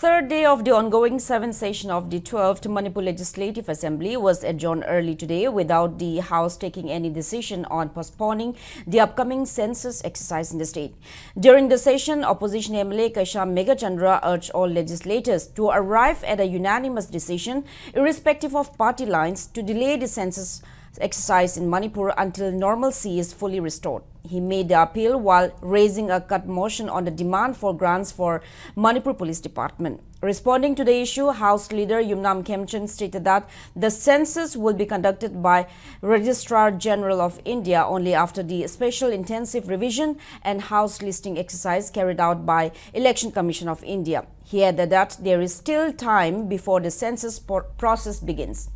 third day of the ongoing 7th session of the 12th Manipur Legislative Assembly was adjourned early today without the House taking any decision on postponing the upcoming census exercise in the state. During the session, opposition MLA Kaisham Megachandra urged all legislators to arrive at a unanimous decision, irrespective of party lines, to delay the census exercise in Manipur until normalcy is fully restored. He made the appeal while raising a cut motion on the demand for grants for Manipur Police Department. Responding to the issue, House Leader Yumnam Khemchand stated that the census will be conducted by Registrar General of India only after the special intensive revision and house listing exercise carried out by Election Commission of India. He added that there is still time before the census process begins.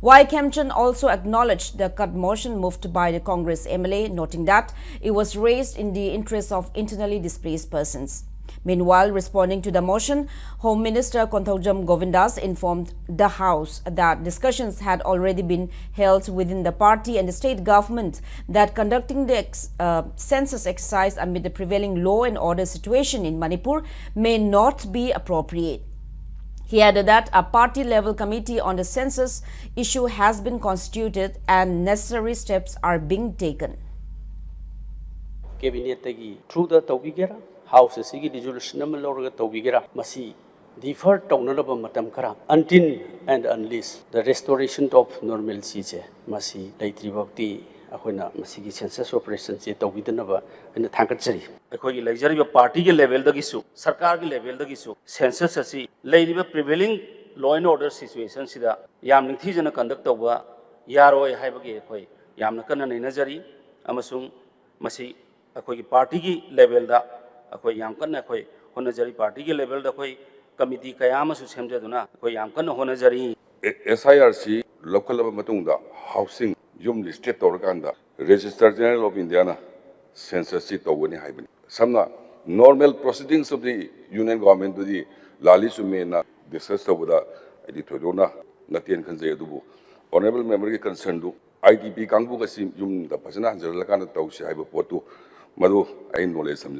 While Khemchand also acknowledged the cut motion moved by the Congress MLA, noting that it was raised in the interest of internally displaced persons. Meanwhile, responding to the motion, Home Minister Konthaujam Govindas informed the House that discussions had already been held within the party and the state government that conducting the census exercise amid the prevailing law and order situation in Manipur may not be appropriate. He added that a party-level committee on the census issue has been constituted and necessary steps are being taken. Cabinet through the Tobigera, House Sigi resolution Lorga Tobigera, Masi, defer Tonaba Matam Kara, until and unless the restoration of normalcy, Masi, Laitribakti, Ahuna, Masigi census operations, Tobidanaba, and the Tankachari. A luxury of party level the Gisu, Sarkar level the Gisu, census as lady prevailing law and order situation, Sida, Yam Nithijan conduct over Yaro Hibagi, Yamnakan and Inajari, Amasung, Masi, a party level da, a Yamkan, a Honajari party level the committee Kayama Semjaduna, Yamkan Honajari. SIRC, local Matunda, housing, Yum State Organda, Registrar General of Indiana, census it over Hiban. Some normal proceedings of the Union government to the Lali Sumena, discussed over the Editodona, Natian Kanzayadubu. Honorable memory concerned to IDP Kangu Kasim, the Pasana, Lakana Tausi, Ibapoto, Madu, I know some